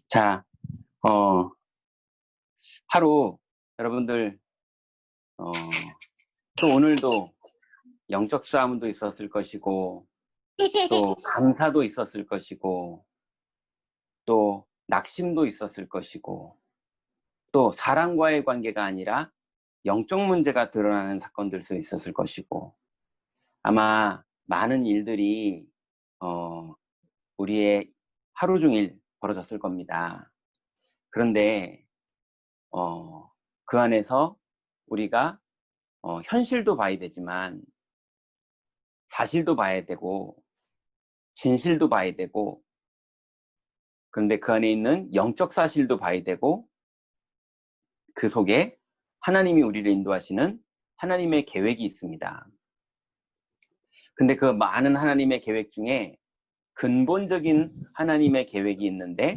자, 어, 하루 여러분들 또 오늘도 영적 싸움도 있었을 것이고 또 감사도 있었을 것이고 또 낙심도 있었을 것이고 또 사람과의 관계가 아니라 영적 문제가 드러나는 사건들도 있었을 것이고 아마 많은 일들이 우리의 하루 종일 벌어졌을 겁니다. 그런데 그 안에서 우리가 현실도 봐야 되지만 사실도 봐야 되고 진실도 봐야 되고 그런데 그 안에 있는 영적 사실도 봐야 되고 그 속에 하나님이 우리를 인도하시는 하나님의 계획이 있습니다. 근데 그 많은 하나님의 계획 중에 근본적인 하나님의 계획이 있는데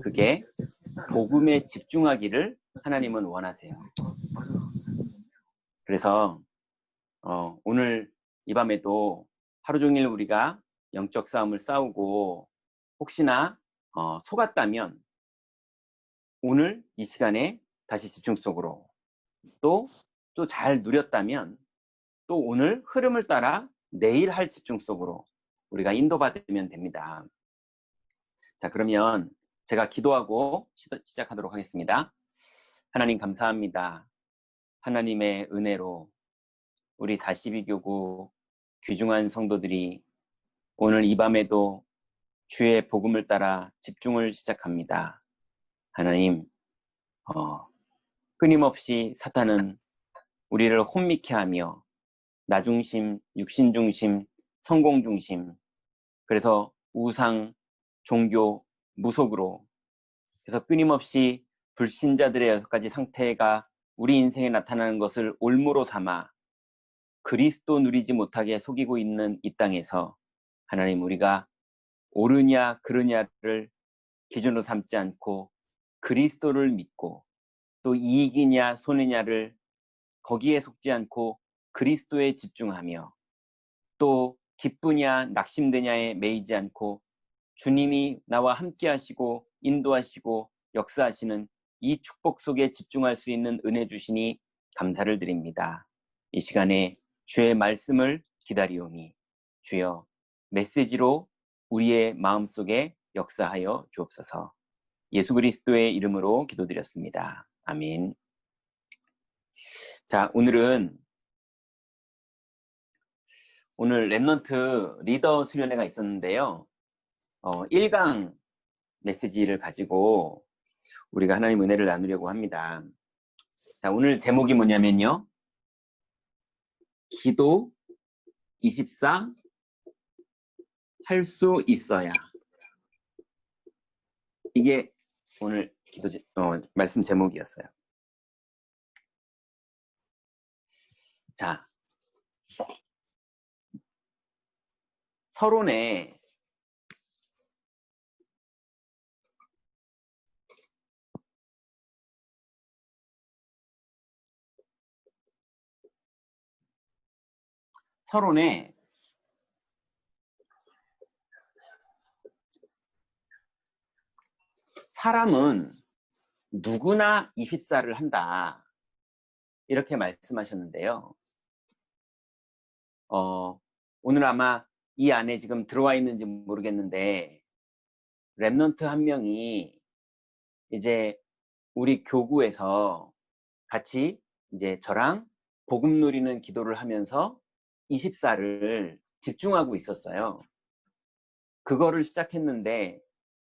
그게 복음에 집중하기를 하나님은 원하세요. 그래서 오늘 이 밤에도 하루 종일 우리가 영적 싸움을 싸우고 혹시나 속았다면 오늘 이 시간에 다시 집중 속으로 또 잘 누렸다면 또 오늘 흐름을 따라 내일 할 집중 속으로 우리가 인도받으면 됩니다. 자, 그러면 제가 기도하고 시작하도록 하겠습니다. 하나님 감사합니다. 하나님의 은혜로 우리 42교구 귀중한 성도들이 오늘 이 밤에도 주의 복음을 따라 집중을 시작합니다. 하나님, 끊임없이 사탄은 우리를 혼미케 하며 나중심, 육신중심, 성공중심, 그래서 우상, 종교, 무속으로 그래서 끊임없이 불신자들의 6가지 상태가 우리 인생에 나타나는 것을 올무로 삼아 그리스도 누리지 못하게 속이고 있는 이 땅에서 하나님 우리가 옳으냐 그르냐를 기준으로 삼지 않고 그리스도를 믿고 또 이익이냐 손해냐를 거기에 속지 않고 그리스도에 집중하며 또 기쁘냐 낙심되냐에 매이지 않고 주님이 나와 함께 하시고 인도하시고 역사하시는 이 축복 속에 집중할 수 있는 은혜 주시니 감사를 드립니다. 이 시간에 주의 말씀을 기다리오니 주여 메시지로 우리의 마음속에 역사하여 주옵소서. 예수 그리스도의 이름으로 기도드렸습니다. 아멘. 자, 오늘 랩넌트 리더 수련회가 있었는데요. 1강 메시지를 가지고 우리가 하나님 은혜를 나누려고 합니다. 자, 오늘 제목이 뭐냐면요. 기도 24 할 수 있어야. 이게 오늘 말씀 제목이었어요. 자, 서론에 사람은 누구나 24를 한다. 이렇게 말씀하셨는데요. 오늘 아마 이 안에 지금 들어와 있는지 모르겠는데 랩넌트 한 명이 이제 우리 교구에서 같이 이제 저랑 복음 누리는 기도를 하면서 24를 집중하고 있었어요. 그거를 시작했는데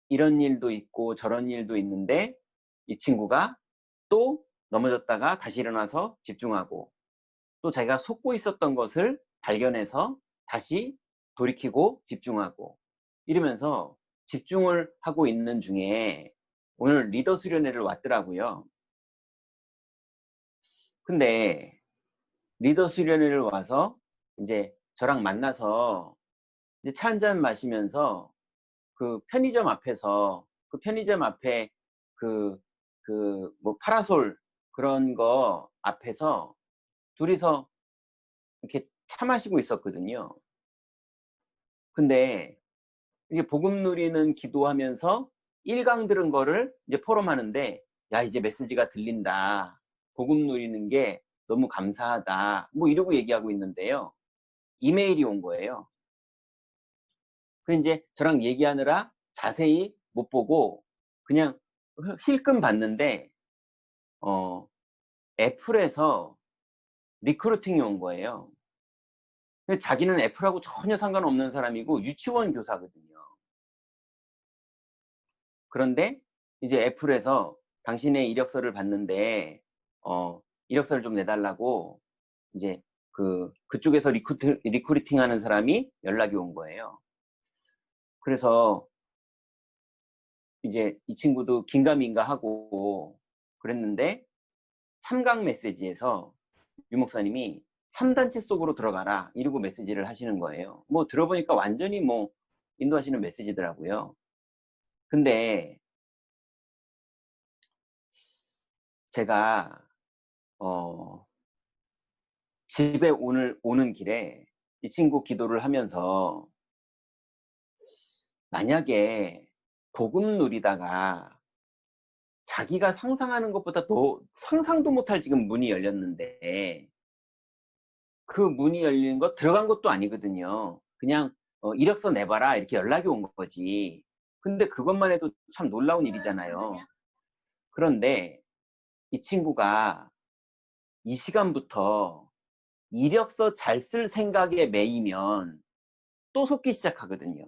이런 일도 있고 저런 일도 있는데 이 친구가 또 넘어졌다가 다시 일어나서 집중하고 또 자기가 속고 있었던 것을 발견해서 다시 돌이키고 집중하고 이러면서 집중을 하고 있는 중에 오늘 리더 수련회를 왔더라고요. 근데 리더 수련회를 와서 이제 저랑 만나서 이제 차 한잔 마시면서 그 편의점 앞에서 그 편의점 앞에 뭐 파라솔 그런 거 앞에서 둘이서 이렇게 차 마시고 있었거든요. 근데 이게 복음 누리는 기도하면서 1강 들은 거를 이제 포럼하는데, 야, 이제 메시지가 들린다. 복음 누리는 게 너무 감사하다. 뭐 이러고 얘기하고 있는데요. 이메일이 온 거예요. 그 이제 저랑 얘기하느라 자세히 못 보고 그냥 힐끔 봤는데, 애플에서 리크루팅이 온 거예요. 근데 자기는 애플하고 전혀 상관없는 사람이고 유치원 교사거든요. 그런데 이제 애플에서 당신의 이력서를 봤는데, 이력서를 좀 내달라고 이제 그쪽에서 리크루팅 하는 사람이 연락이 온 거예요. 그래서 이제 이 친구도 긴가민가 하고 그랬는데, 3강 메시지에서 유 목사님이 3단체 속으로 들어가라 이러고 메시지를 하시는 거예요. 뭐 들어보니까 완전히 뭐 인도하시는 메시지더라고요. 근데 제가 집에 오늘 오는 길에 이 친구 기도를 하면서, 만약에 복음 누리다가 자기가 상상하는 것보다 더 상상도 못할 지금 문이 열렸는데, 그 문이 열린 거 들어간 것도 아니거든요. 그냥 이력서 내봐라 이렇게 연락이 온 거지. 근데 그것만 해도 참 놀라운 일이잖아요. 그런데 이 친구가 이 시간부터 이력서 잘 쓸 생각에 매이면 또 속기 시작하거든요.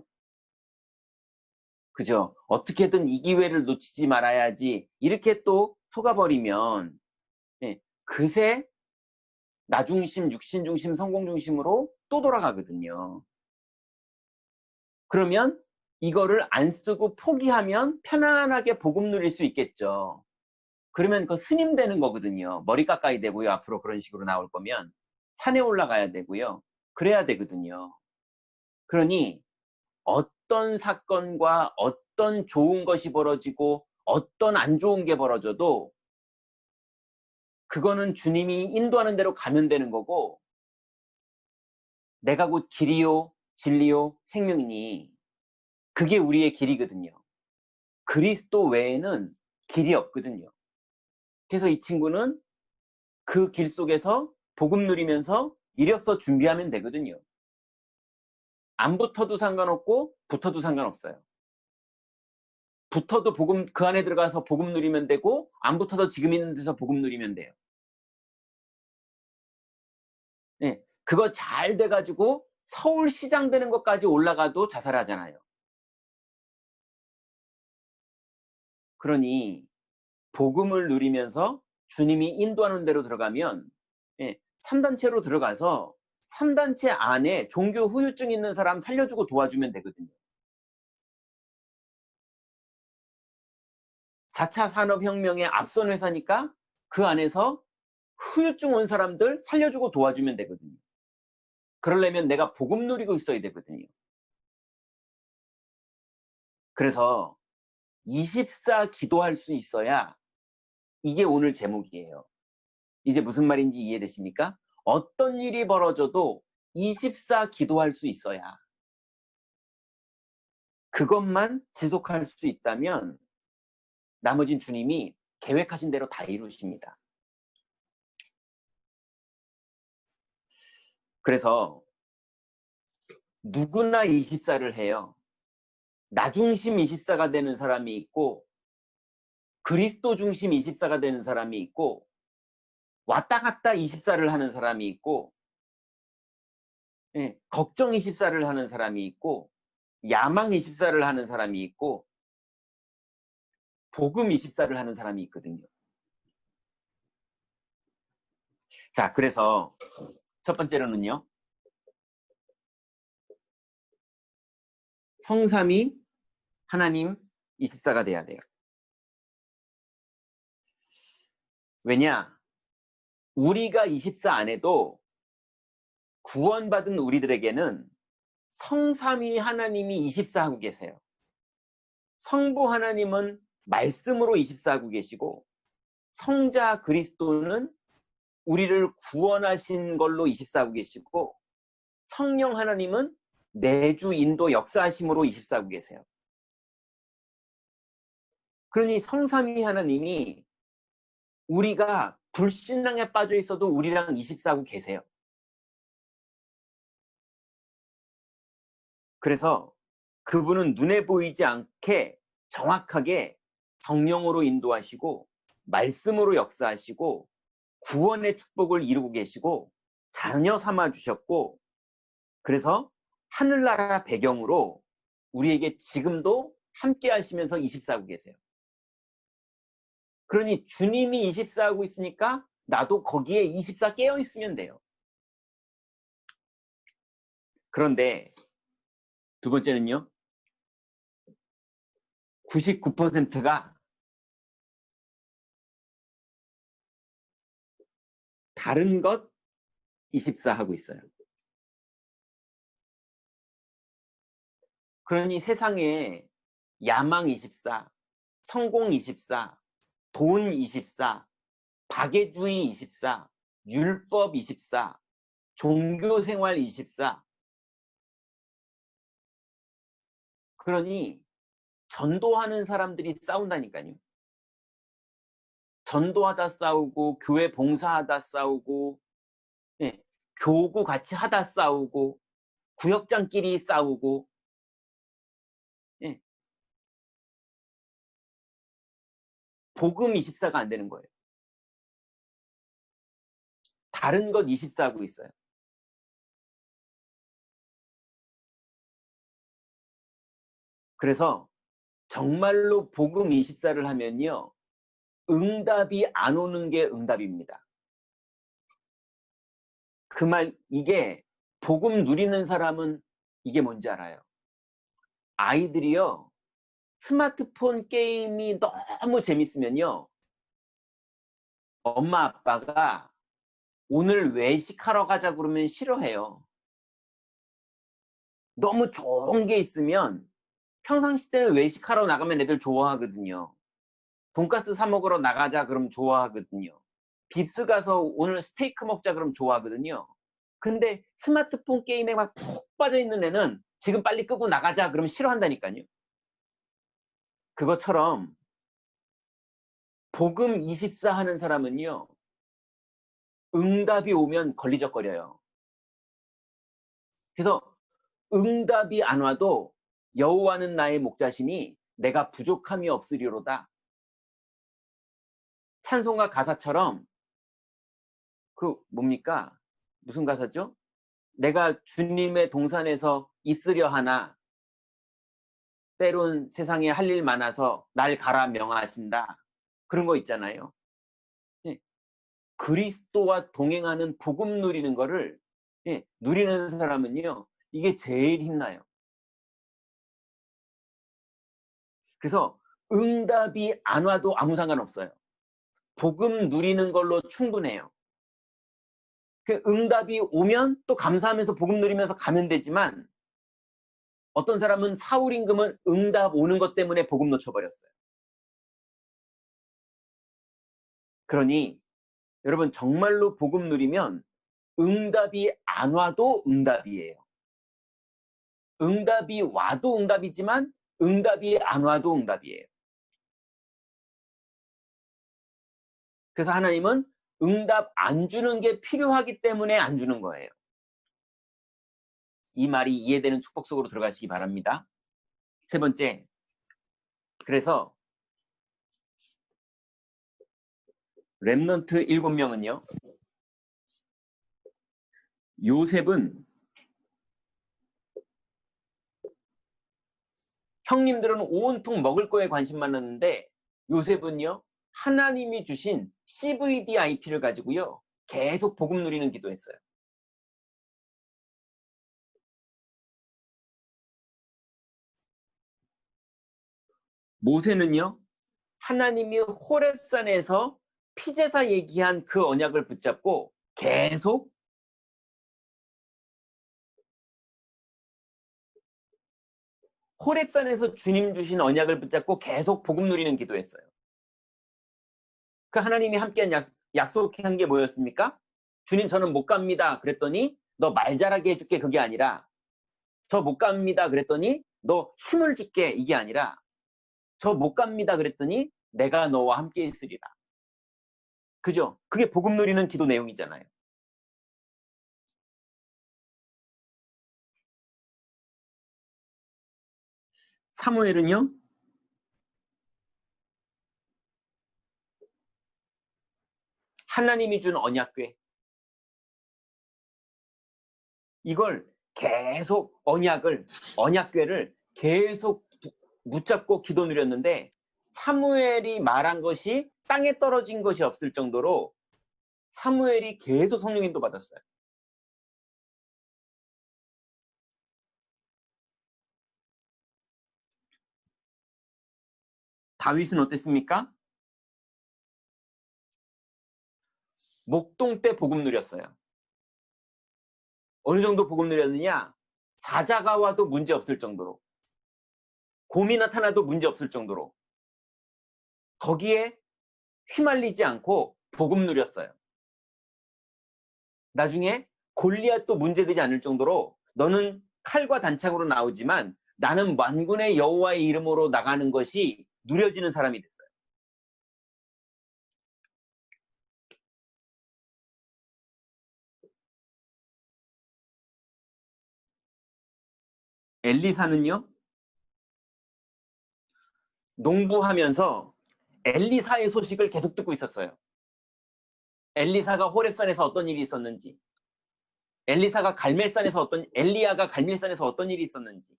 그죠? 어떻게든 이 기회를 놓치지 말아야지 이렇게 또 속아버리면, 예, 그새 나중심, 육신중심, 성공중심으로 또 돌아가거든요. 그러면 이거를 안 쓰고 포기하면 편안하게 복음 누릴 수 있겠죠. 그러면 그 스님 되는 거거든요. 머리 깎아야 되고요. 앞으로 그런 식으로 나올 거면 산에 올라가야 되고요. 그래야 되거든요. 그러니 어떤 사건과 어떤 좋은 것이 벌어지고 어떤 안 좋은 게 벌어져도 그거는 주님이 인도하는 대로 가면 되는 거고, 내가 곧 길이요 진리요 생명이니 그게 우리의 길이거든요. 그리스도 외에는 길이 없거든요. 그래서 이 친구는 그 길 속에서 복음 누리면서 이력서 준비하면 되거든요. 안 붙어도 상관없고 붙어도 상관없어요. 붙어도 복음, 그 안에 들어가서 복음 누리면 되고, 안 붙어도 지금 있는 데서 복음 누리면 돼요. 네, 그거 잘 돼가지고 서울시장 되는 것까지 올라가도 자살하잖아요. 그러니 복음을 누리면서 주님이 인도하는 대로 들어가면, 예, 3단체로 들어가서 3단체 안에 종교 후유증 있는 사람 살려주고 도와주면 되거든요. 4차 산업혁명의 앞선 회사니까 그 안에서 후유증 온 사람들 살려주고 도와주면 되거든요. 그러려면 내가 복음 누리고 있어야 되거든요. 그래서 24 기도할 수 있어야, 이게 오늘 제목이에요. 이제 무슨 말인지 이해되십니까? 어떤 일이 벌어져도 24 기도할 수 있어야, 그것만 지속할 수 있다면 나머진 주님이 계획하신 대로 다 이루십니다. 그래서 누구나 24를 해요. 나중심 24가 되는 사람이 있고, 그리스도 중심 24가 되는 사람이 있고, 왔다 갔다 24를 하는 사람이 있고, 예, 걱정 24를 하는 사람이 있고, 야망 24를 하는 사람이 있고, 복음 24를 하는 사람이 있거든요. 자, 그래서 첫 번째로는요, 성삼위 하나님 24가 돼야 돼요. 왜냐? 우리가 24 안 해도 구원받은 우리들에게는 성삼위 하나님이 24 하고 계세요. 성부 하나님은 말씀으로 24 하고 계시고, 성자 그리스도는 우리를 구원하신 걸로 24 하고 계시고, 성령 하나님은 내주 인도 역사하심으로 24 하고 계세요. 그러니 성삼위 하나님이 우리가 불신앙에 빠져 있어도 우리랑 24하고 계세요. 그래서 그분은 눈에 보이지 않게 정확하게 성령으로 인도하시고 말씀으로 역사하시고 구원의 축복을 이루고 계시고 자녀 삼아 주셨고, 그래서 하늘나라 배경으로 우리에게 지금도 함께 하시면서 24하고 계세요. 그러니 주님이 24하고 있으니까 나도 거기에 24 깨어 있으면 돼요. 그런데 두 번째는요, 99%가 다른 것 24 하고 있어요. 그러니 세상에 야망 24, 성공 24, 돈 24, 박애주의 24, 율법 24, 종교생활 24. 그러니 전도하는 사람들이 싸운다니까요. 전도하다 싸우고, 교회 봉사하다 싸우고, 네, 교구 같이 하다 싸우고, 구역장끼리 싸우고, 네, 복음 24가 안 되는 거예요. 다른 것 24 하고 있어요. 그래서 정말로 복음 24를 하면요, 응답이 안 오는 게 응답입니다. 그 말, 이게 복음 누리는 사람은 이게 뭔지 알아요. 아이들이요, 스마트폰 게임이 너무 재밌으면요, 엄마 아빠가 오늘 외식하러 가자 그러면 싫어해요. 너무 좋은 게 있으면, 평상시 때는 외식하러 나가면 애들 좋아하거든요. 돈가스 사 먹으러 나가자 그러면 좋아하거든요. 빕스 가서 오늘 스테이크 먹자 그러면 좋아하거든요. 근데 스마트폰 게임에 막 푹 빠져 있는 애는 지금 빨리 끄고 나가자 그러면 싫어한다니까요. 그것처럼 복음 24 하는 사람은요, 응답이 오면 걸리적거려요. 그래서 응답이 안 와도 여호와는 나의 목자시니 내가 부족함이 없으리로다. 찬송가 가사처럼, 그 뭡니까? 무슨 가사죠? 내가 주님의 동산에서 있으려 하나 때론 세상에 할 일 많아서 날 가라 명하신다. 그런 거 있잖아요. 예, 그리스도와 동행하는 복음 누리는 거를, 예, 누리는 사람은요, 이게 제일 힘나요. 그래서 응답이 안 와도 아무 상관없어요. 복음 누리는 걸로 충분해요. 그 응답이 오면 또 감사하면서 복음 누리면서 가면 되지만, 어떤 사람은 사울 임금은 응답 오는 것 때문에 복음 놓쳐버렸어요. 그러니 여러분, 정말로 복음 누리면 응답이 안 와도 응답이에요. 응답이 와도 응답이지만 응답이 안 와도 응답이에요. 그래서 하나님은 응답 안 주는 게 필요하기 때문에 안 주는 거예요. 이 말이 이해되는 축복 속으로 들어가시기 바랍니다. 세 번째, 그래서 렘넌트 7명은요, 요셉은, 형님들은 온통 먹을 거에 관심 많았는데 요셉은요, 하나님이 주신 CVDIP를 가지고요, 계속 복음 누리는 기도했어요. 모세는요, 하나님이 호렙산에서 피제사 얘기한 그 언약을 붙잡고 계속 호렙산에서 주님 주신 언약을 붙잡고 계속 복음 누리는 기도했어요. 그 하나님이 함께한 약속한 게 뭐였습니까? 주님, 저는 못 갑니다. 그랬더니 너 말 잘하게 해줄게. 그게 아니라, 저 못 갑니다. 그랬더니 너 힘을 줄게. 이게 아니라, 저 못 갑니다. 그랬더니 내가 너와 함께 있으리라. 그죠? 그게 복음 누리는 기도 내용이잖아요. 사무엘은요, 하나님이 준 언약궤. 이걸 계속 언약궤를 계속 붙잡고 기도 누렸는데 사무엘이 말한 것이 땅에 떨어진 것이 없을 정도로 사무엘이 계속 성령 인도 받았어요. 다윗은 어땠습니까? 목동 때 복음 누렸어요. 어느 정도 복음 누렸느냐? 사자가 와도 문제 없을 정도로, 곰이 나타나도 문제 없을 정도로 거기에 휘말리지 않고 복음 누렸어요. 나중에 골리앗도 문제되지 않을 정도로 너는 칼과 단창으로 나오지만 나는 만군의 여호와의 이름으로 나가는 것이 누려지는 사람이 됐어요. 엘리사는요, 농부하면서 엘리사의 소식을 계속 듣고 있었어요. 엘리사가 호렙산에서 어떤 일이 있었는지, 엘리야가 갈멜산에서 어떤 일이 있었는지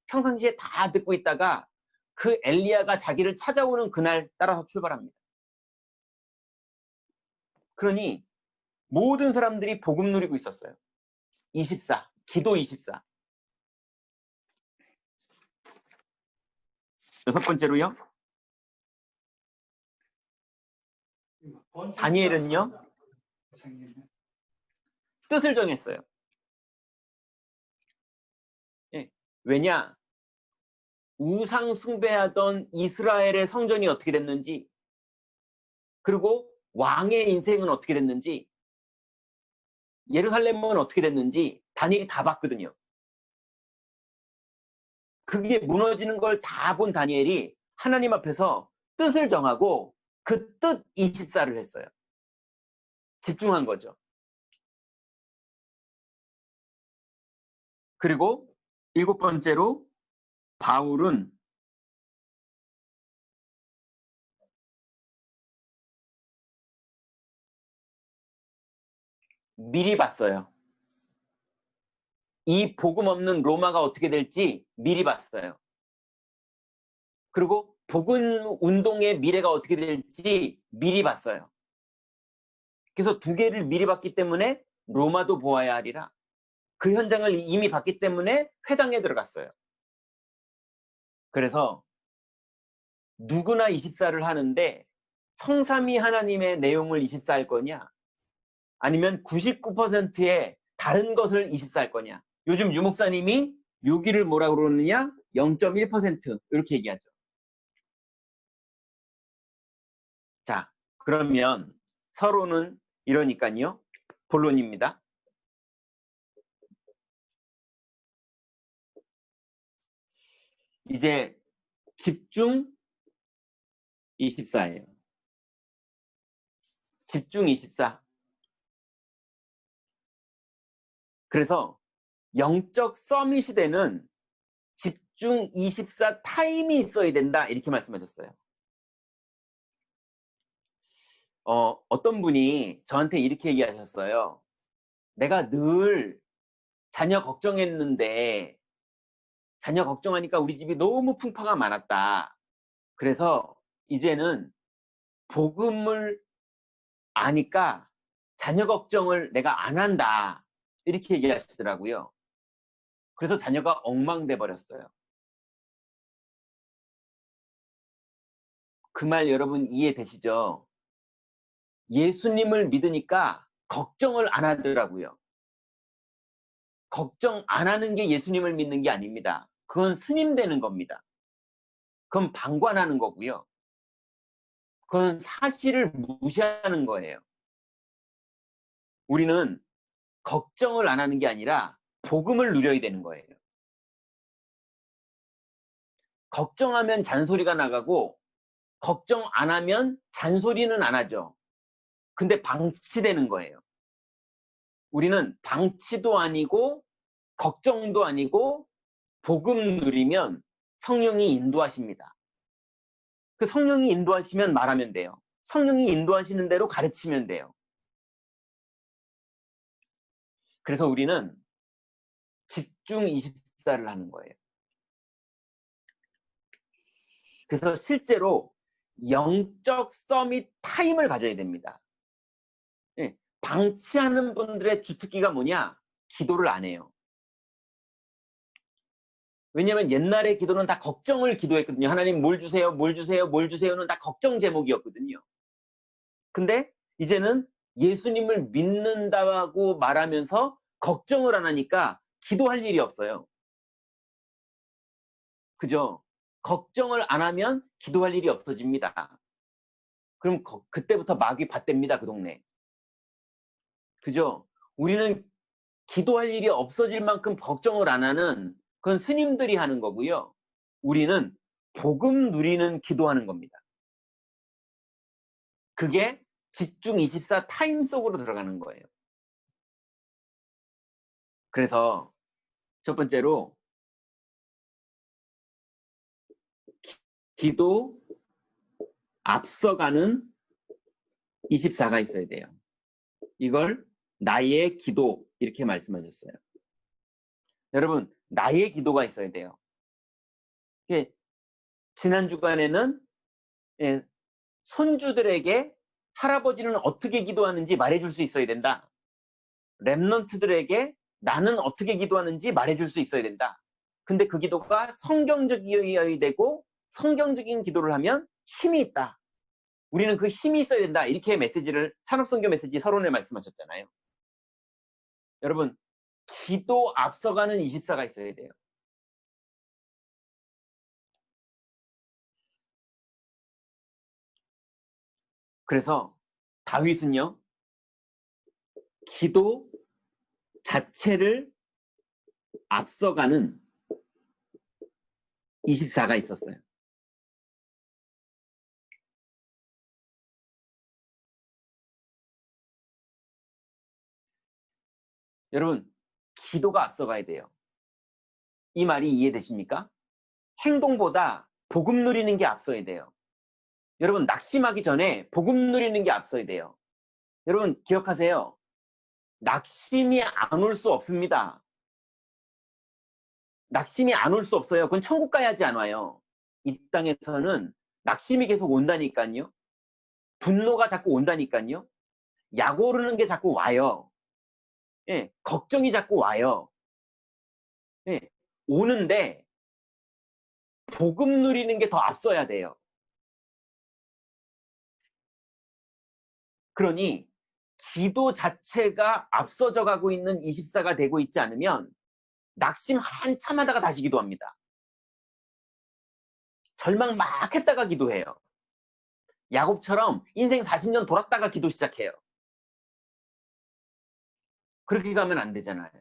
평상시에 다 듣고 있다가 그 엘리야가 자기를 찾아오는 그날 따라서 출발합니다. 그러니 모든 사람들이 복음 누리고 있었어요. 24, 기도 24. 여섯 번째로요, 다니엘은요, 뜻을 정했어요. 예. 왜냐? 우상 숭배하던 이스라엘의 성전이 어떻게 됐는지, 그리고 왕의 인생은 어떻게 됐는지, 예루살렘은 어떻게 됐는지 다니엘이 다 봤거든요. 그게 무너지는 걸 다 본 다니엘이 하나님 앞에서 뜻을 정하고 그 뜻 24를 했어요. 집중한 거죠. 그리고 일곱 번째로 바울은 미리 봤어요. 이 복음 없는 로마가 어떻게 될지 미리 봤어요. 그리고 복음 운동의 미래가 어떻게 될지 미리 봤어요. 그래서 두 개를 미리 봤기 때문에 로마도 보아야 하리라. 그 현장을 이미 봤기 때문에 회당에 들어갔어요. 그래서 누구나 24를 하는데 성삼위 하나님의 내용을 24할 거냐? 아니면 99%의 다른 것을 24할 거냐? 요즘 유목사님이 여기를 뭐라고 그러느냐? 0.1% 이렇게 얘기하죠. 자, 그러면 서로는 이러니까요. 본론입니다. 이제 집중 24예요. 집중 24. 그래서 영적 서밋 시대는 집중 24 타임이 있어야 된다 이렇게 말씀하셨어요. 어떤 분이 저한테 이렇게 얘기하셨어요. 내가 늘 자녀 걱정했는데 자녀 걱정하니까 우리 집이 너무 풍파가 많았다. 그래서 이제는 복음을 아니까 자녀 걱정을 내가 안 한다. 이렇게 얘기하시더라고요. 그래서 자녀가 엉망돼 버렸어요. 그 말 여러분 이해되시죠? 예수님을 믿으니까 걱정을 안 하더라고요. 걱정 안 하는 게 예수님을 믿는 게 아닙니다. 그건 스님 되는 겁니다. 그건 방관하는 거고요. 그건 사실을 무시하는 거예요. 우리는 걱정을 안 하는 게 아니라 복음을 누려야 되는 거예요. 걱정하면 잔소리가 나가고 걱정 안 하면 잔소리는 안 하죠. 근데 방치되는 거예요. 우리는 방치도 아니고 걱정도 아니고 복음 누리면 성령이 인도하십니다. 그 성령이 인도하시면 말하면 돼요. 성령이 인도하시는 대로 가르치면 돼요. 그래서 우리는 집중 24를 하는 거예요. 그래서 실제로 영적 서밋 타임을 가져야 됩니다. 예, 방치하는 분들의 주특기가 뭐냐? 기도를 안 해요. 왜냐하면 옛날의 기도는 다 걱정을 기도했거든요. 하나님 뭘 주세요, 뭘 주세요, 뭘 주세요는 다 걱정 제목이었거든요. 근데 이제는 예수님을 믿는다고 말하면서 걱정을 안 하니까 기도할 일이 없어요. 그죠? 걱정을 안 하면 기도할 일이 없어집니다. 그럼 그때부터 마귀 밭됩니다, 그 동네. 그죠? 우리는 기도할 일이 없어질 만큼 걱정을 안 하는 그건 스님들이 하는 거고요. 우리는 복음 누리는 기도하는 겁니다. 그게 집중 24 타임 속으로 들어가는 거예요. 그래서 첫 번째로 기도 앞서가는 24가 있어야 돼요. 이걸 나의 기도 이렇게 말씀하셨어요. 여러분, 나의 기도가 있어야 돼요. 지난 주간에는 손주들에게 할아버지는 어떻게 기도하는지 말해줄 수 있어야 된다. 랩런트들에게 나는 어떻게 기도하는지 말해줄 수 있어야 된다. 근데 그 기도가 성경적이어야 되고 성경적인 기도를 하면 힘이 있다. 우리는 그 힘이 있어야 된다. 이렇게 메시지를 산업선교 메시지 서론에 말씀하셨잖아요. 여러분, 기도 앞서가는 24가 있어야 돼요. 그래서 다윗은요, 기도 자체를 앞서가는 24가 있었어요. 여러분, 기도가 앞서가야 돼요. 이 말이 이해되십니까? 행동보다 복음 누리는 게 앞서야 돼요. 여러분, 낙심하기 전에 복음 누리는 게 앞서야 돼요. 여러분, 기억하세요. 낙심이 안 올 수 없습니다. 낙심이 안 올 수 없어요. 그건 천국 가야지 안 와요. 이 땅에서는 낙심이 계속 온다니까요. 분노가 자꾸 온다니까요. 약 오르는 게 자꾸 와요. 예, 걱정이 자꾸 와요. 예, 오는데 복음 누리는 게 더 앞서야 돼요. 그러니 기도 자체가 앞서져 가고 있는 24가 되고 있지 않으면 낙심 한참 하다가 다시 기도합니다. 절망 막 했다가 기도해요. 야곱처럼 인생 40년 돌았다가 기도 시작해요. 그렇게 가면 안 되잖아요.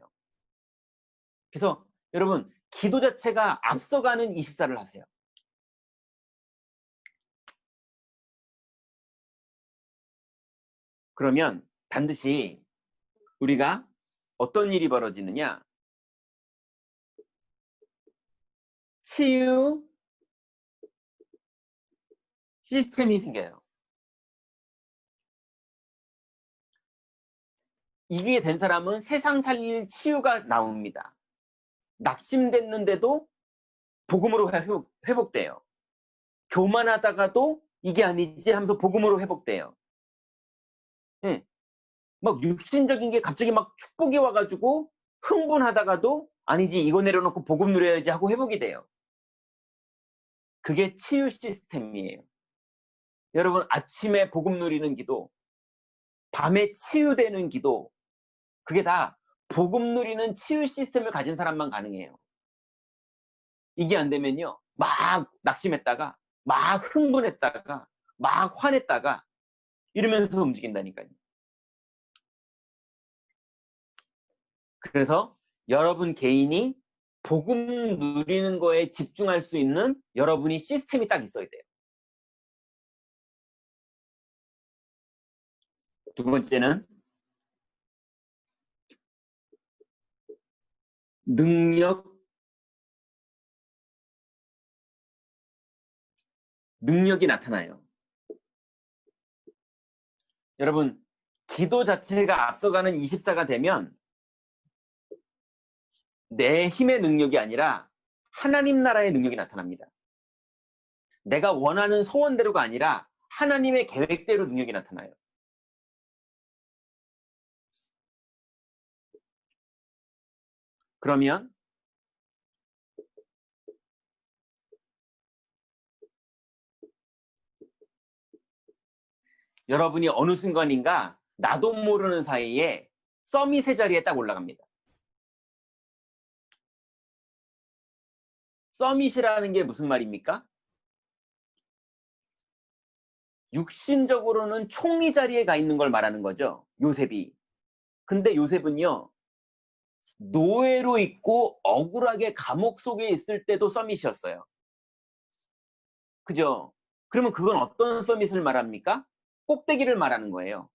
그래서 여러분, 기도 자체가 앞서가는 24를 하세요. 그러면 반드시 우리가 어떤 일이 벌어지느냐? 치유 시스템이 생겨요. 이게 된 사람은 세상 살릴 치유가 나옵니다. 낙심됐는데도 복음으로 회복돼요. 교만하다가도 이게 아니지 하면서 복음으로 회복돼요. 네. 막 육신적인 게 갑자기 막 축복이 와가지고 흥분하다가도 아니지 이거 내려놓고 복음 누려야지 하고 회복이 돼요. 그게 치유 시스템이에요. 여러분, 아침에 복음 누리는 기도, 밤에 치유되는 기도, 그게 다 복음 누리는 치유 시스템을 가진 사람만 가능해요. 이게 안 되면요, 막 낙심했다가 막 흥분했다가 막 화냈다가 이러면서 움직인다니까요. 그래서 여러분 개인이 복음 누리는 거에 집중할 수 있는 여러분이 시스템이 딱 있어야 돼요. 두 번째는 능력이 나타나요. 여러분, 기도 자체가 앞서가는 24가 되면 내 힘의 능력이 아니라 하나님 나라의 능력이 나타납니다. 내가 원하는 소원대로가 아니라 하나님의 계획대로 능력이 나타나요. 그러면 여러분이 어느 순간인가 나도 모르는 사이에 썸이 세 자리에 딱 올라갑니다. 서밋이라는 게 무슨 말입니까? 육신적으로는 총리 자리에 가 있는 걸 말하는 거죠. 요셉이. 근데 요셉은요. 노예로 있고 억울하게 감옥 속에 있을 때도 서밋이었어요. 그죠? 그러면 그건 어떤 서밋을 말합니까? 꼭대기를 말하는 거예요.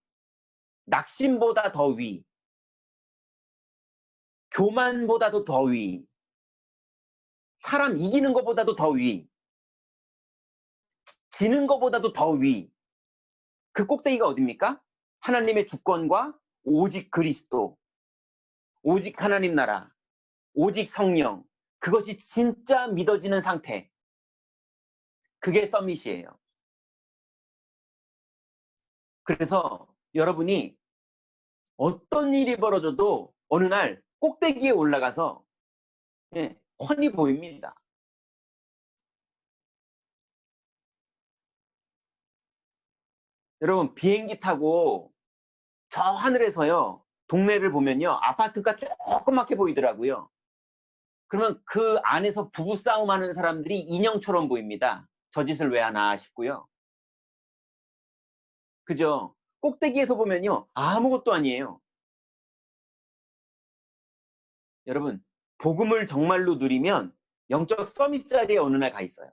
낙심보다 더 위. 교만보다도 더 위. 사람 이기는 것보다도 더 위. 지는 것보다도 더 위. 그 꼭대기가 어딥니까? 하나님의 주권과 오직 그리스도, 오직 하나님 나라, 오직 성령. 그것이 진짜 믿어지는 상태. 그게 서밋이에요. 그래서 여러분이 어떤 일이 벌어져도 어느 날 꼭대기에 올라가서 훤히 보입니다. 여러분 비행기 타고 저 하늘에서요 동네를 보면요 아파트가 조그맣게 보이더라고요. 그러면 그 안에서 부부싸움하는 사람들이 인형처럼 보입니다. 저 짓을 왜 하나 싶고요. 그죠? 꼭대기에서 보면요 아무것도 아니에요. 여러분 복음을 정말로 누리면 영적 서밋 자리에 어느 날 가 있어요.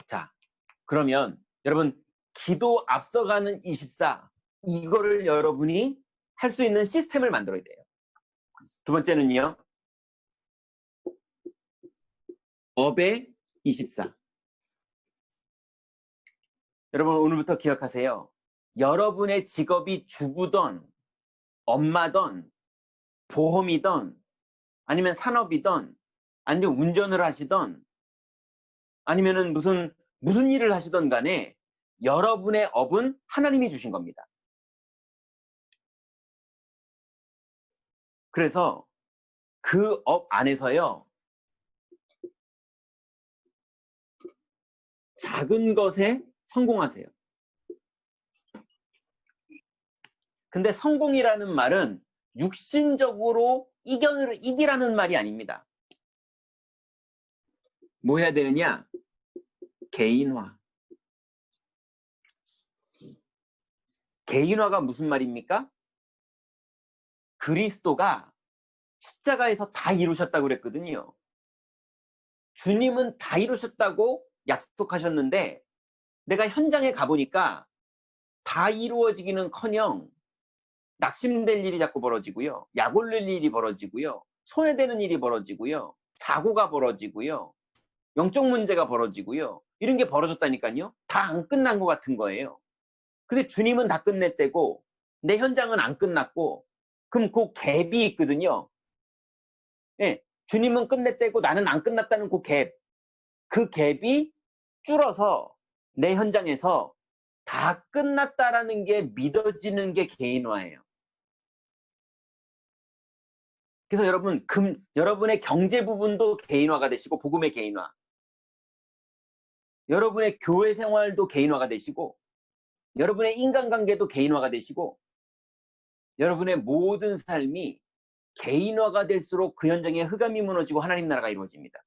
자, 그러면 여러분 기도 앞서가는 24 이거를 여러분이 할 수 있는 시스템을 만들어야 돼요. 두 번째는요. 업의 24. 여러분 오늘부터 기억하세요. 여러분의 직업이 주부든 엄마든 보험이든 아니면 산업이든 아니면 운전을 하시든 아니면은 무슨 일을 하시든 간에 여러분의 업은 하나님이 주신 겁니다. 그래서 그 업 안에서요. 작은 것에 성공하세요. 근데 성공이라는 말은 육신적으로 이기라는 말이 아닙니다. 뭐 해야 되느냐? 개인화. 개인화가 무슨 말입니까? 그리스도가 십자가에서 다 이루셨다고 그랬거든요. 주님은 다 이루셨다고 약속하셨는데 내가 현장에 가보니까 다 이루어지기는커녕 낙심될 일이 자꾸 벌어지고요. 약 올릴 일이 벌어지고요. 손해되는 일이 벌어지고요. 사고가 벌어지고요. 영적 문제가 벌어지고요. 이런 게 벌어졌다니까요. 다 안 끝난 것 같은 거예요. 근데 주님은 다 끝냈대고 내 현장은 안 끝났고 그럼 그 갭이 있거든요. 예, 주님은 끝냈대고 나는 안 끝났다는 그 갭. 그 갭이 줄어서 내 현장에서 다 끝났다라는 게 믿어지는 게 개인화예요. 그래서 여러분, 여러분의 경제 부분도 개인화가 되시고 복음의 개인화. 여러분의 교회 생활도 개인화가 되시고 여러분의 인간관계도 개인화가 되시고 여러분의 모든 삶이 개인화가 될수록 그 현장에 흑암이 무너지고 하나님 나라가 이루어집니다.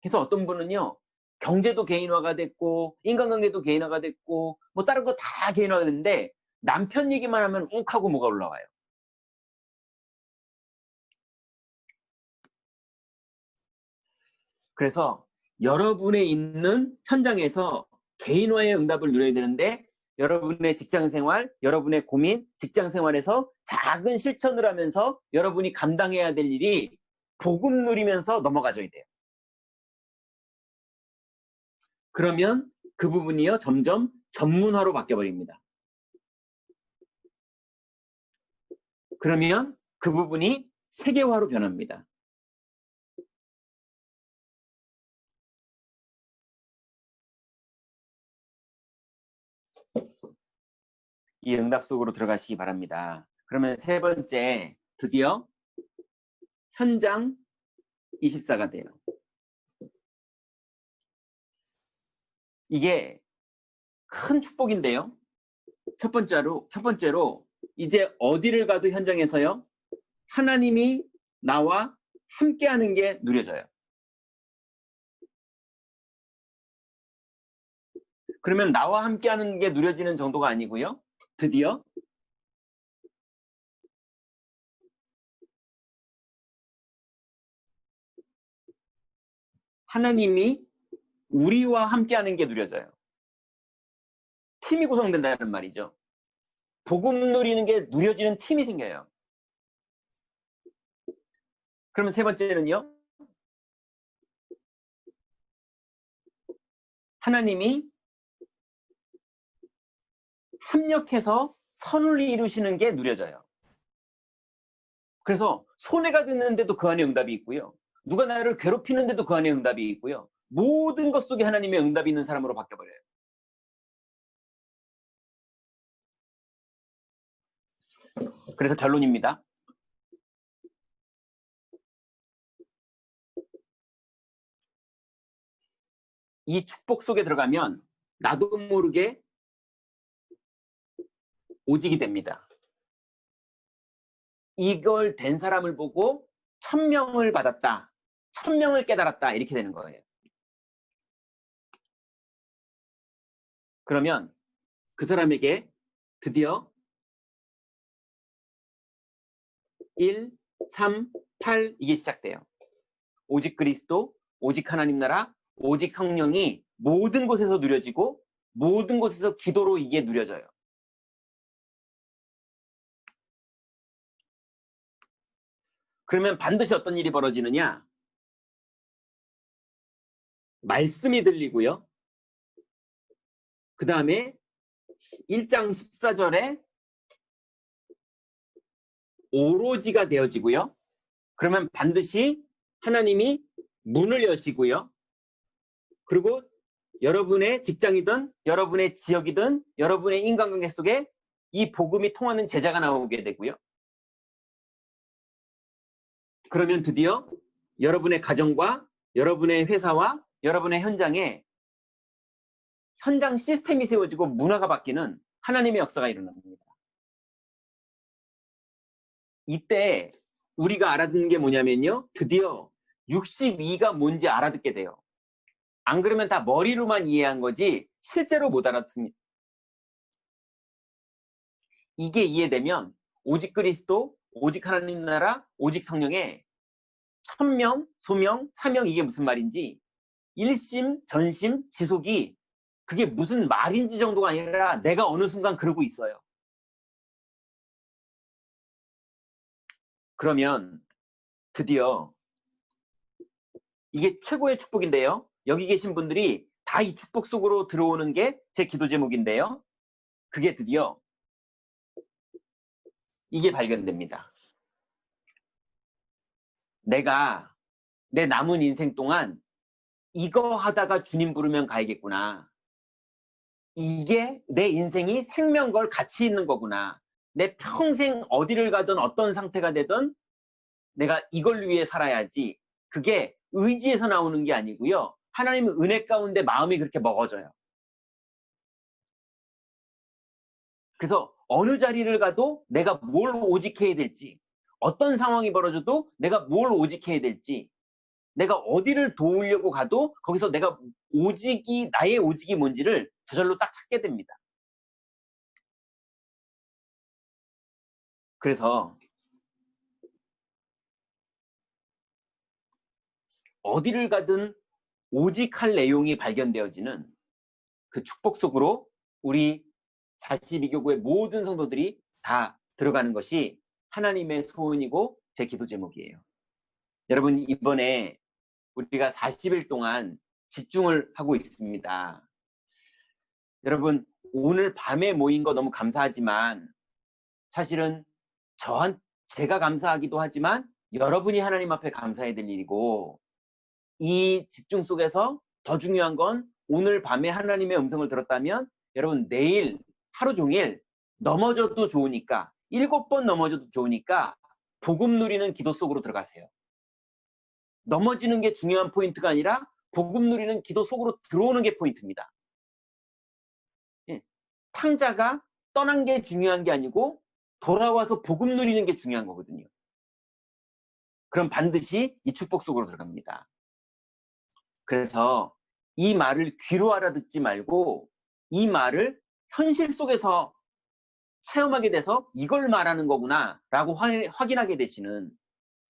그래서 어떤 분은요. 경제도 개인화가 됐고 인간관계도 개인화가 됐고 뭐 다른 거 다 개인화가 됐는데 남편 얘기만 하면 욱하고 뭐가 올라와요. 그래서 여러분의 있는 현장에서 개인화의 응답을 누려야 되는데 여러분의 직장생활, 여러분의 고민, 직장생활에서 작은 실천을 하면서 여러분이 감당해야 될 일이 복음 누리면서 넘어가줘야 돼요. 그러면 그 부분이요 점점 전문화로 바뀌어버립니다. 그러면 그 부분이 세계화로 변합니다. 이 응답 속으로 들어가시기 바랍니다. 그러면 세 번째, 드디어 현장 24가 돼요. 이게 큰 축복인데요. 첫 번째로 이제 어디를 가도 현장에서요. 하나님이 나와 함께하는 게 누려져요. 그러면 나와 함께하는 게 누려지는 정도가 아니고요. 드디어 하나님이 우리와 함께하는 게 누려져요. 팀이 구성된다는 말이죠. 복음 누리는 게 누려지는 팀이 생겨요. 그러면 세 번째는요. 하나님이 합력해서 선을 이루시는 게 누려져요. 그래서 손해가 됐는데도 그 안에 응답이 있고요. 누가 나를 괴롭히는데도 그 안에 응답이 있고요. 모든 것 속에 하나님의 응답이 있는 사람으로 바뀌어버려요. 그래서 결론입니다. 이 축복 속에 들어가면 나도 모르게 오직이 됩니다. 이걸 된 사람을 보고 1000명을 받았다. 1000명을 깨달았다. 이렇게 되는 거예요. 그러면 그 사람에게 드디어 1, 3, 8 이게 시작돼요. 오직 그리스도, 오직 하나님 나라, 오직 성령이 모든 곳에서 누려지고 모든 곳에서 기도로 이게 누려져요. 그러면 반드시 어떤 일이 벌어지느냐? 말씀이 들리고요. 그 다음에 1장 14절에 오로지가 되어지고요. 그러면 반드시 하나님이 문을 여시고요. 그리고 여러분의 직장이든 여러분의 지역이든 여러분의 인간관계 속에 이 복음이 통하는 제자가 나오게 되고요. 그러면 드디어 여러분의 가정과 여러분의 회사와 여러분의 현장에 현장 시스템이 세워지고 문화가 바뀌는 하나님의 역사가 일어납니다. 이때 우리가 알아듣는 게 뭐냐면요. 드디어 62가 뭔지 알아듣게 돼요. 안 그러면 다 머리로만 이해한 거지 실제로 못 알아듣습니다. 이게 이해되면 오직 그리스도, 오직 하나님 나라, 오직 성령에 1000명, 소명, 사명 이게 무슨 말인지 일심, 전심, 지속이 그게 무슨 말인지 정도가 아니라 내가 어느 순간 그러고 있어요. 그러면 드디어 이게 최고의 축복인데요. 여기 계신 분들이 다 이 축복 속으로 들어오는 게 제 기도 제목인데요. 그게 드디어 이게 발견됩니다. 내가 내 남은 인생 동안 이거 하다가 주님 부르면 가야겠구나. 이게 내 인생이 생명 걸 가치 있는 거구나. 내 평생 어디를 가든 어떤 상태가 되든 내가 이걸 위해 살아야지. 그게 의지에서 나오는 게 아니고요. 하나님의 은혜 가운데 마음이 그렇게 먹어져요. 그래서 어느 자리를 가도 내가 뭘 오직해야 될지, 어떤 상황이 벌어져도 내가 뭘 오직해야 될지, 내가 어디를 도우려고 가도 거기서 내가 오직이, 나의 오직이 뭔지를 저절로 딱 찾게 됩니다. 그래서 어디를 가든 오직 할 내용이 발견되어지는 그 축복 속으로 우리 42교구의 모든 성도들이 다 들어가는 것이 하나님의 소원이고 제 기도 제목이에요. 여러분, 이번에 우리가 40일 동안 집중을 하고 있습니다. 여러분, 오늘 밤에 모인 거 너무 감사하지만 사실은 제가 감사하기도 하지만 여러분이 하나님 앞에 감사해야 될 일이고, 이 집중 속에서 더 중요한 건 오늘 밤에 하나님의 음성을 들었다면 여러분 내일 하루 종일 넘어져도 좋으니까 7번 넘어져도 좋으니까 복음 누리는 기도 속으로 들어가세요. 넘어지는 게 중요한 포인트가 아니라 복음 누리는 기도 속으로 들어오는 게 포인트입니다. 예. 탕자가 떠난 게 중요한 게 아니고 돌아와서 복음 누리는 게 중요한 거거든요. 그럼 반드시 이 축복 속으로 들어갑니다. 그래서 이 말을 귀로 알아듣지 말고 이 말을 현실 속에서 체험하게 돼서 이걸 말하는 거구나 라고 확인하게 되시는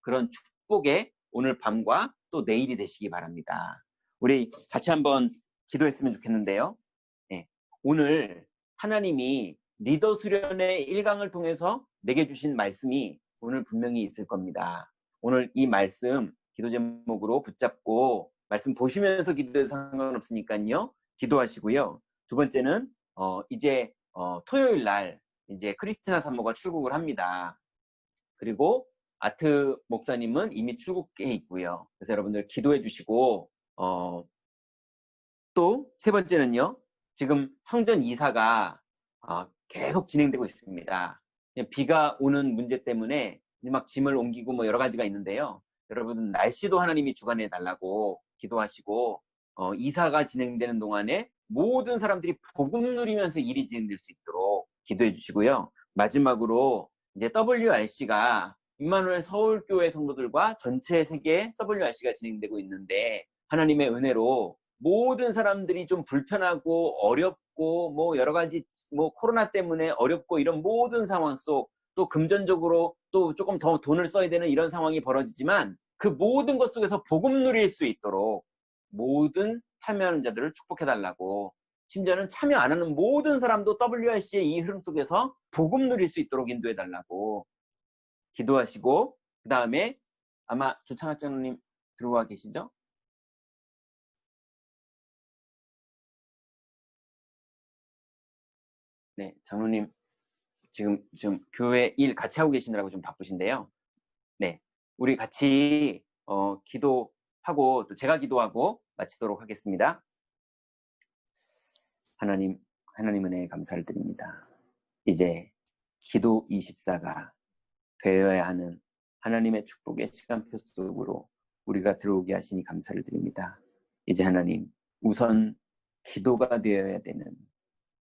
그런 축복의 오늘 밤과 또 내일이 되시기 바랍니다. 우리 같이 한번 기도했으면 좋겠는데요. 네. 오늘 하나님이 리더 수련의 1강을 통해서 내게 주신 말씀이 오늘 분명히 있을 겁니다. 오늘 이 말씀 기도 제목으로 붙잡고 말씀 보시면서 기도해도 상관없으니까요. 기도하시고요. 두 번째는 이제 토요일 날 이제 크리스티나 사모가 출국을 합니다. 그리고 아트 목사님은 이미 출국해 있고요. 그래서 여러분들 기도해 주시고 또 세 번째는요. 지금 성전 이사가 계속 진행되고 있습니다. 비가 오는 문제 때문에 막 짐을 옮기고 뭐 여러 가지가 있는데요. 여러분 날씨도 하나님이 주관해 달라고 기도하시고 이사가 진행되는 동안에 모든 사람들이 복음 누리면서 일이 진행될 수 있도록 기도해 주시고요. 마지막으로 이제 WRC가 임마누엘 서울교회 성도들과 전체 세계 WRC가 진행되고 있는데 하나님의 은혜로 모든 사람들이 좀 불편하고 어렵고 뭐 여러 가지 뭐 코로나 때문에 어렵고 이런 모든 상황 속 또 금전적으로 또 조금 더 돈을 써야 되는 이런 상황이 벌어지지만 그 모든 것 속에서 복음 누릴 수 있도록 모든 참여하는 자들을 축복해 달라고, 심지어는 참여 안 하는 모든 사람도 WRC의 이 흐름 속에서 복음 누릴 수 있도록 인도해 달라고 기도하시고, 그 다음에 아마 조창학 장로님 들어와 계시죠? 네, 장로님 지금 교회 일 같이 하고 계시느라고 좀 바쁘신데요. 네, 우리 같이 기도하고 또 제가 기도하고 마치도록 하겠습니다. 하나님 은혜에 감사를 드립니다. 이제 기도 24가 되어야 하는 하나님의 축복의 시간표 속으로 우리가 들어오게 하시니 감사를 드립니다. 이제 하나님 우선 기도가 되어야 되는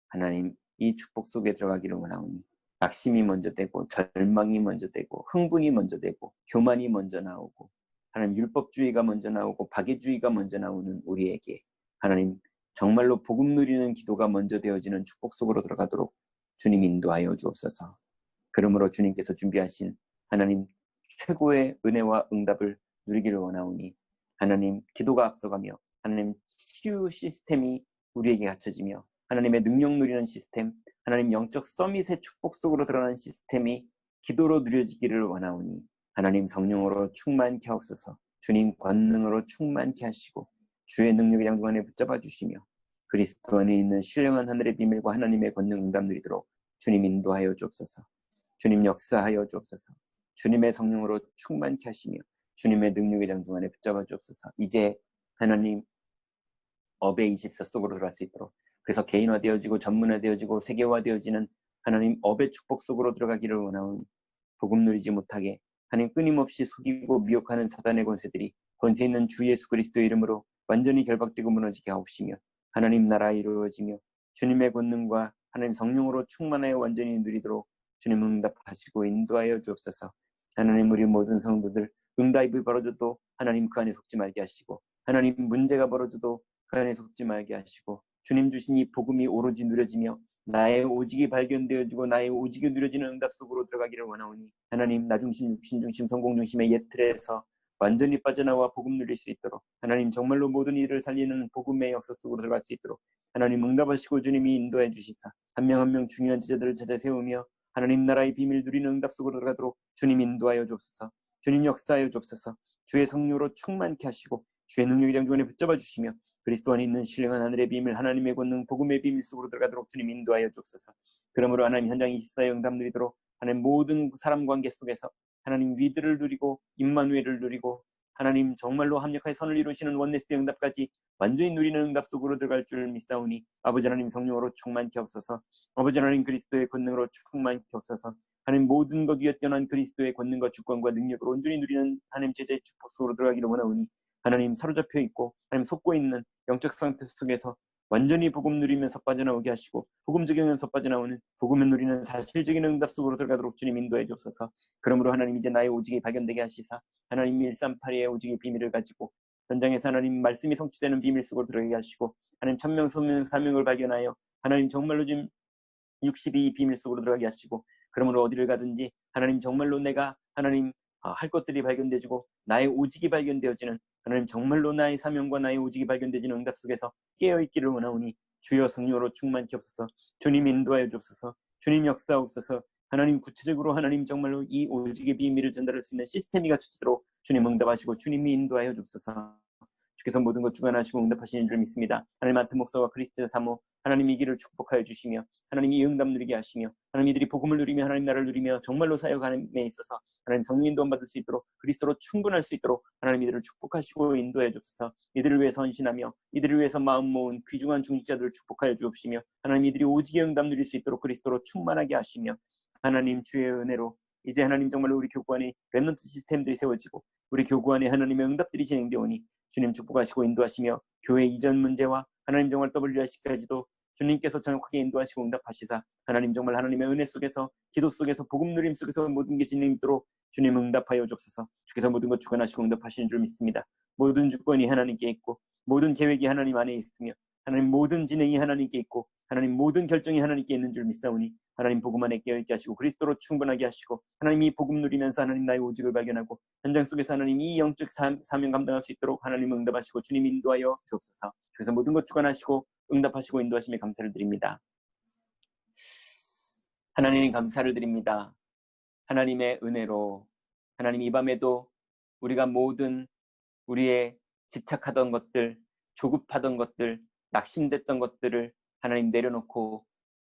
하나님 이 축복 속에 들어가기를 원하오니 낙심이 먼저 되고 절망이 먼저 되고 흥분이 먼저 되고 교만이 먼저 나오고 하나님 율법주의가 먼저 나오고 박애주의가 먼저 나오는 우리에게 하나님 정말로 복음 누리는 기도가 먼저 되어지는 축복 속으로 들어가도록 주님 인도하여 주옵소서. 그러므로 주님께서 준비하신 하나님 최고의 은혜와 응답을 누리기를 원하오니 하나님 기도가 앞서가며 하나님 치유 시스템이 우리에게 갖춰지며 하나님의 능력 누리는 시스템, 하나님 영적 서밋의 축복 속으로 들어가는 시스템이 기도로 누려지기를 원하오니 하나님 성령으로 충만케 하옵소서. 주님 권능으로 충만케 하시고 주의 능력의 양중 안에 붙잡아 주시며 그리스도 안에 있는 신령한 하늘의 비밀과 하나님의 권능 응답 누리도록 주님 인도하여 주옵소서. 주님 역사하여 주옵소서. 주님의 성령으로 충만케 하시며 주님의 능력의 양중 안에 붙잡아 주옵소서. 이제 하나님 업의 24 속으로 들어갈 수 있도록, 그래서 개인화되어지고 전문화되어지고 세계화되어지는 하나님 업의 축복 속으로 들어가기를 원하오니 복음 누리지 못하게 하나님 끊임없이 속이고 미혹하는 사단의 권세들이 권세 있는 주 예수 그리스도의 이름으로 완전히 결박되고 무너지게 하옵시며 하나님 나라 이루어지며 주님의 권능과 하나님 성령으로 충만하여 완전히 누리도록 주님 응답하시고 인도하여 주옵소서. 하나님 우리 모든 성도들 응답이 벌어져도 하나님 그 안에 속지 말게 하시고 하나님 문제가 벌어져도 그 안에 속지 말게 하시고 주님 주신 이 복음이 오로지 누려지며 나의 오직이 발견되어지고 나의 오직이 누려지는 응답 속으로 들어가기를 원하오니 하나님 나 중심, 육신 중심, 성공 중심의 옛 틀에서 완전히 빠져나와 복음 누릴 수 있도록 하나님 정말로 모든 일을 살리는 복음의 역사 속으로 들어갈 수 있도록 하나님 응답하시고 주님이 인도해 주시사 한 명 한 명 중요한 제자들을 찾아 세우며 하나님 나라의 비밀 누리는 응답 속으로 들어가도록 주님 인도하여 주옵소서. 주님 역사하여 주옵소서. 주의 성령으로 충만케 하시고 주의 능력의 장중원에 붙잡아 주시며 그리스도 안에 있는 신령한 하늘의 비밀 하나님의 권능 복음의 비밀 속으로 들어가도록 주님 인도하여 주옵소서. 그러므로 하나님 현장 24의 응답 누리도록 하나님 모든 사람 관계 속에서 하나님 위드를 누리고 임마누엘을 누리고 하나님 정말로 합력하여 선을 이루시는 원네스의 응답까지 완전히 누리는 응답 속으로 들어갈 줄 믿사오니 아버지 하나님 성령으로 충만케 하옵소서. 아버지 하나님 그리스도의 권능으로 충만케 하옵소서. 하나님 모든 것 위에 뛰어난 그리스도의 권능과 주권과 능력으로 온전히 누리는 하나님 제자의 축복 속으로 들어가기를 원하오니 하나님 사로잡혀 있고 하나님 속고 있는 영적 상태 속에서 완전히 복음 누리면서 빠져나오게 하시고 복음 적용하면서 빠져나오는 복음을 누리는 사실적인 응답 속으로 들어가도록 주님 인도해 주옵소서. 그러므로 하나님 이제 나의 오직이 발견되게 하시사 하나님 138의 오직의 비밀을 가지고 현장에서 하나님 말씀이 성취되는 비밀 속으로 들어가게 하시고 하나님 천명 소명 사명을 발견하여 하나님 정말로 지금 62 비밀 속으로 들어가게 하시고 그러므로 어디를 가든지 하나님 정말로 내가 하나님 할 것들이 발견되지고 나의 오직이 발견되어지는 하나님 정말로 나의 사명과 나의 오직이 발견되지는 응답 속에서 깨어있기를 원하오니 주여 성령으로 충만케 하옵소서. 주님 인도하여 주옵소서. 주님 역사하옵소서. 하나님 구체적으로 하나님 정말로 이 오직의 비밀을 전달할 수 있는 시스템이 갖춰지도록 주님 응답하시고 주님이 인도하여 주옵소서. 주께서 모든 것 주관하시고 응답하시는 줄 믿습니다. 하나님 마트 목사와 크리스찬 사모 하나님 이 길을 축복하여 주시며 하나님 이 응답 누리게 하시며 하나님 이들이 복음을 누리며 하나님 나라를 누리며 정말로 사역하는 데 있어서 하나님 성령 인도함 받을 수 있도록 그리스도로 충분할 수 있도록 하나님 이들을 축복하시고 인도해 주옵소서. 이들을 위해서 헌신하며 이들을 위해서 마음 모은 귀중한 중직자들을 축복하여 주옵시며 하나님 이들이 오직의 응답 누릴 수 있도록 그리스도로 충만하게 하시며 하나님 주의 은혜로 이제 하나님 정말로 우리 교구 안에 렘넌트 시스템들이 세워지고 우리 교구 안에 하나님의 응답들이 진행되오니 주님 축복하시고 인도하시며 교회 이전 문제와 하나님 정말 WRC까지도 주님께서 정확하게 인도하시고 응답하시사 하나님 정말 하나님의 은혜 속에서 기도 속에서 복음 누림 속에서 모든 게 진행되도록 주님 응답하여 주옵소서. 주께서 모든 것 주관하시고 응답하시는 줄 믿습니다. 모든 주권이 하나님께 있고 모든 계획이 하나님 안에 있으며 하나님 모든 진행이 하나님께 있고 하나님 모든 결정이 하나님께 있는 줄 믿사오니 하나님 복음 안에 깨어있게 하시고 그리스도로 충분하게 하시고 하나님 이 복음 누리면서 하나님 나의 오직을 발견하고 현장 속에서 하나님 이 영적 사명 감당할 수 있도록 하나님 응답하시고 주님 인도하여 주옵소서. 주께서 모든 것 주관하시고 응답하시고 인도하심에 감사를 드립니다. 하나님 감사를 드립니다. 하나님의 은혜로 하나님 이 밤에도 우리가 모든 우리의 집착하던 것들, 조급하던 것들, 낙심됐던 것들을 하나님 내려놓고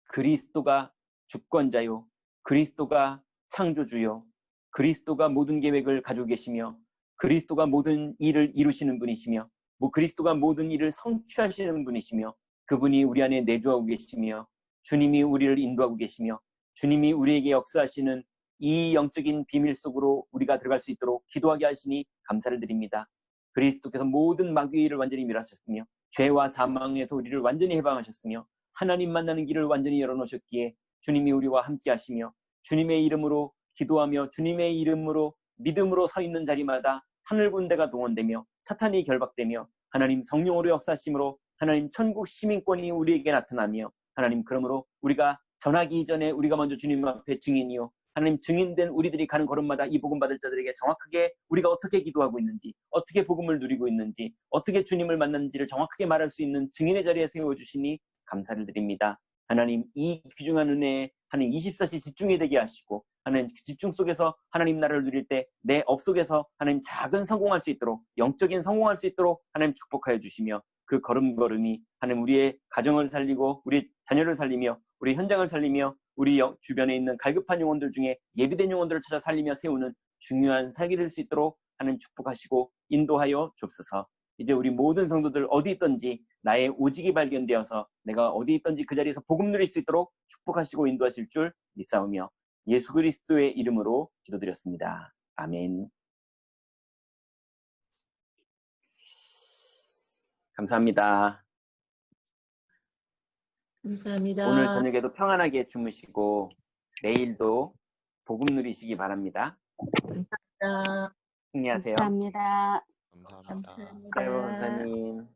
그리스도가 주권자요, 그리스도가 창조주요, 그리스도가 모든 계획을 가지고 계시며 그리스도가 모든 일을 이루시는 분이시며 그리스도가 모든 일을 성취하시는 분이시며 그분이 우리 안에 내주하고 계시며 주님이 우리를 인도하고 계시며 주님이 우리에게 역사하시는 이 영적인 비밀 속으로 우리가 들어갈 수 있도록 기도하게 하시니 감사를 드립니다. 그리스도께서 모든 마귀의 일을 완전히 멸하셨으며 죄와 사망에서 우리를 완전히 해방하셨으며 하나님 만나는 길을 완전히 열어놓으셨기에 주님이 우리와 함께 하시며 주님의 이름으로 기도하며 주님의 이름으로 믿음으로 서 있는 자리마다 하늘 군대가 동원되며 사탄이 결박되며 하나님 성령으로 역사하심으로 하나님 천국 시민권이 우리에게 나타나며 하나님 그러므로 우리가 전하기 이전에 우리가 먼저 주님 앞에 증인이요 하나님 증인된 우리들이 가는 걸음마다 이 복음 받을 자들에게 정확하게 우리가 어떻게 기도하고 있는지 어떻게 복음을 누리고 있는지 어떻게 주님을 만났는지를 정확하게 말할 수 있는 증인의 자리에 세워주시니 감사를 드립니다. 하나님 이 귀중한 은혜에 하나님 24시 집중이 되게 하시고 하나님 그 집중 속에서 하나님 나라를 누릴 때 내 업 속에서 하나님 작은 성공할 수 있도록 영적인 성공할 수 있도록 하나님 축복하여 주시며 그 걸음걸음이 하나님 우리의 가정을 살리고 우리 자녀를 살리며 우리 현장을 살리며 우리 주변에 있는 갈급한 영혼들 중에 예비된 영혼들을 찾아 살리며 세우는 중요한 사역이 될 수 있도록 하나님 축복하시고 인도하여 주옵소서. 이제 우리 모든 성도들 어디 있든지 나의 오직이 발견되어서 내가 어디 있든지 그 자리에서 복음 누릴 수 있도록 축복하시고 인도하실 줄 믿사오며 예수 그리스도의 이름으로 기도드렸습니다. 아멘. 감사합니다. 감사합니다. 오늘 저녁에도 평안하게 주무시고 내일도 복음 누리시기 바랍니다. 감사합니다. 승리하세요. 감사합니다. 감사합니다. 아유, 선생님.